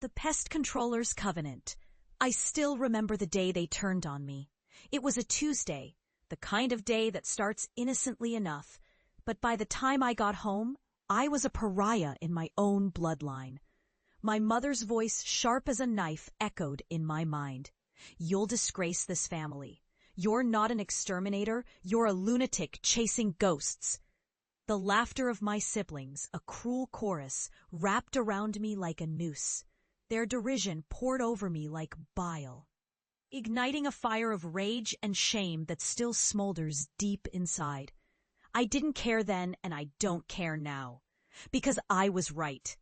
The pest controller's covenant. I still remember the day they turned on me. It was a Tuesday, the kind of day that starts innocently enough, but by the time I got home, I was a pariah in my own bloodline. My mother's voice, sharp as a knife, echoed in my mind. You'll disgrace this family. You're not an exterminator, you're a lunatic chasing ghosts. The laughter of my siblings, a cruel chorus, wrapped around me like a noose. Their derision poured over me like bile, igniting a fire of rage and shame that still smolders deep inside. I didn't care then, and I don't care now. Because I was right.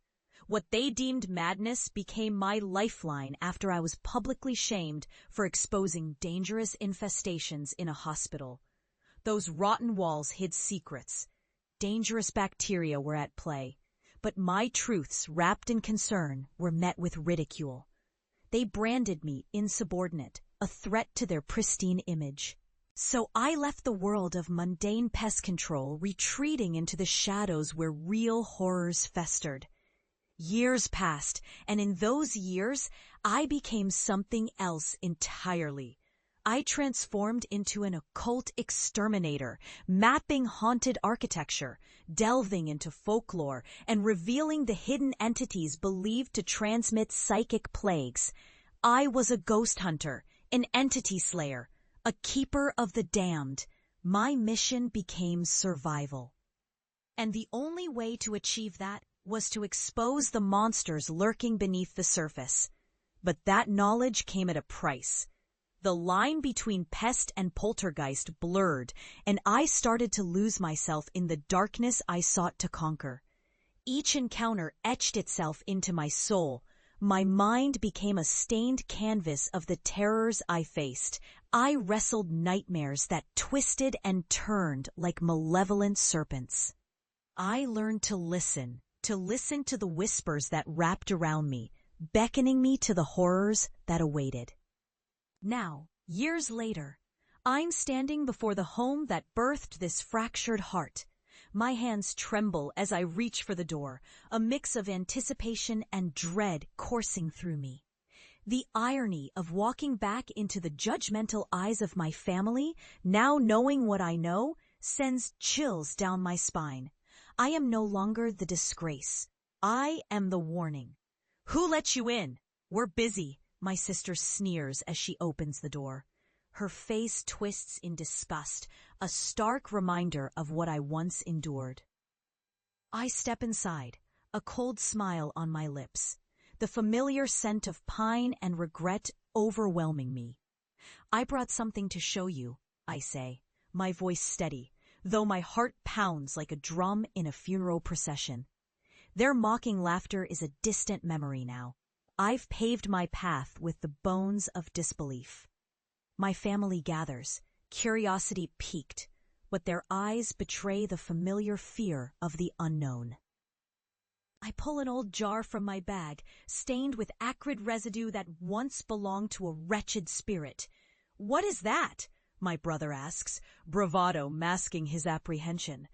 What they deemed madness became my lifeline after I was publicly shamed for exposing dangerous infestations in a hospital. Those rotten walls hid secrets. Dangerous bacteria were at play. But my truths, wrapped in concern, were met with ridicule. They branded me insubordinate, a threat to their pristine image. So I left the world of mundane pest control, retreating into the shadows where real horrors festered. Years passed, and in those years, I became something else entirely. I transformed into an occult exterminator, mapping haunted architecture, delving into folklore, and revealing the hidden entities believed to transmit psychic plagues. I was a ghost hunter, an entity slayer, a keeper of the damned. My mission became survival. And the only way to achieve that was to expose the monsters lurking beneath the surface. But that knowledge came at a price. The line between pest and poltergeist blurred, and I started to lose myself in the darkness I sought to conquer. Each encounter etched itself into my soul. My mind became a stained canvas of the terrors I faced. I wrestled nightmares that twisted and turned like malevolent serpents. I learned to listen to the whispers that wrapped around me, beckoning me to the horrors that awaited. Now, years later, I'm standing before the home that birthed this fractured heart. My hands tremble as I reach for the door, a mix of anticipation and dread coursing through me. The irony of walking back into the judgmental eyes of my family, now knowing what I know, sends chills down my spine. I am no longer the disgrace. I am the warning. "Who let you in? We're busy," my sister sneers as she opens the door. Her face twists in disgust, a stark reminder of what I once endured. I step inside, a cold smile on my lips, the familiar scent of pine and regret overwhelming me. "I brought something to show you," I say, my voice steady, though my heart pounds like a drum in a funeral procession. Their mocking laughter is a distant memory now. I've paved my path with the bones of disbelief. My family gathers, curiosity piqued, but their eyes betray the familiar fear of the unknown. I pull an old jar from my bag, stained with acrid residue that once belonged to a wretched spirit. "What is that?" my brother asks, bravado masking his apprehension.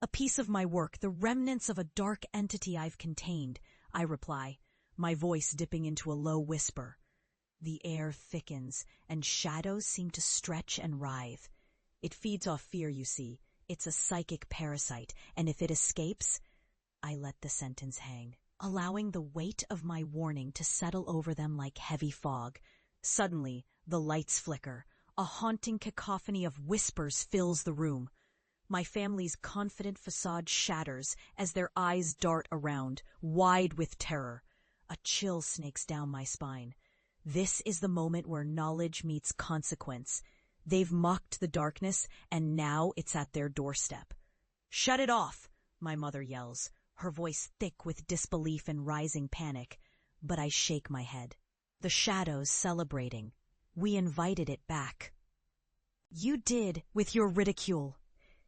"A piece of my work, the remnants of a dark entity I've contained," I reply, my voice dipping into a low whisper. The air thickens, and shadows seem to stretch and writhe. It feeds off fear, you see. It's a psychic parasite, and if it escapes, I let the sentence hang, allowing the weight of my warning to settle over them like heavy fog. Suddenly, the lights flicker. A haunting cacophony of whispers fills the room. My family's confident facade shatters as their eyes dart around, wide with terror. A chill snakes down my spine. This is the moment where knowledge meets consequence. They've mocked the darkness, and now it's at their doorstep. "Shut it off," my mother yells, her voice thick with disbelief and rising panic. But I shake my head. The shadows celebrating. We invited it back. "You did, with your ridicule.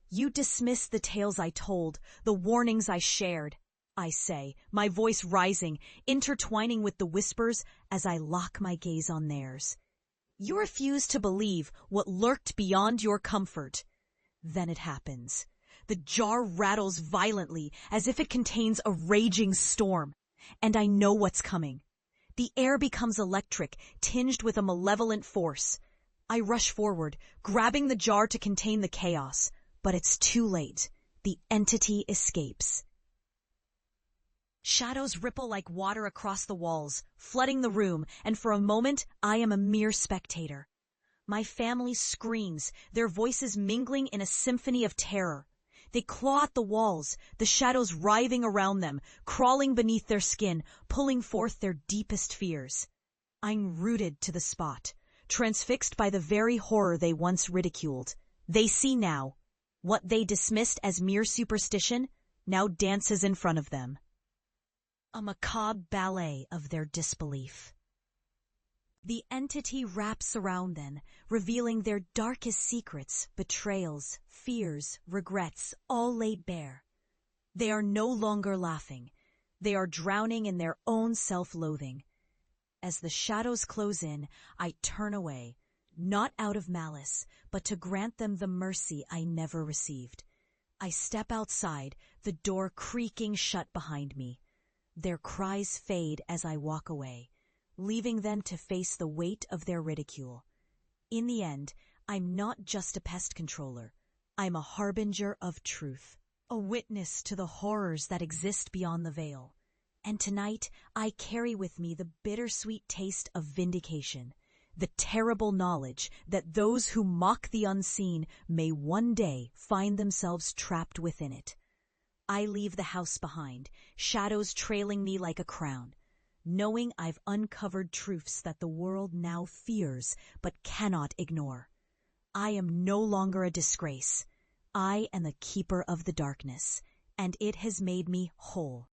You dismissed the tales I told, the warnings I shared," I say, my voice rising, intertwining with the whispers as I lock my gaze on theirs. "You refuse to believe what lurked beyond your comfort." Then it happens. The jar rattles violently as if it contains a raging storm, and I know what's coming. The air becomes electric, tinged with a malevolent force. I rush forward, grabbing the jar to contain the chaos, but it's too late. The entity escapes. Shadows ripple like water across the walls, flooding the room, and for a moment, I am a mere spectator. My family screams, their voices mingling in a symphony of terror. They claw at the walls, the shadows writhing around them, crawling beneath their skin, pulling forth their deepest fears. I'm rooted to the spot, transfixed by the very horror they once ridiculed. They see now. What they dismissed as mere superstition now dances in front of them. A macabre ballet of their disbelief. The entity wraps around them, revealing their darkest secrets, betrayals, fears, regrets, all laid bare. They are no longer laughing. They are drowning in their own self-loathing. As the shadows close in, I turn away, not out of malice, but to grant them the mercy I never received. I step outside, the door creaking shut behind me. Their cries fade as I walk away, leaving them to face the weight of their ridicule. In the end, I'm not just a pest controller. I'm a harbinger of truth, a witness to the horrors that exist beyond the veil. And tonight, I carry with me the bittersweet taste of vindication, the terrible knowledge that those who mock the unseen may one day find themselves trapped within it. I leave the house behind, shadows trailing me like a crown, knowing I've uncovered truths that the world now fears but cannot ignore. I am no longer a disgrace. I am the keeper of the darkness, and it has made me whole.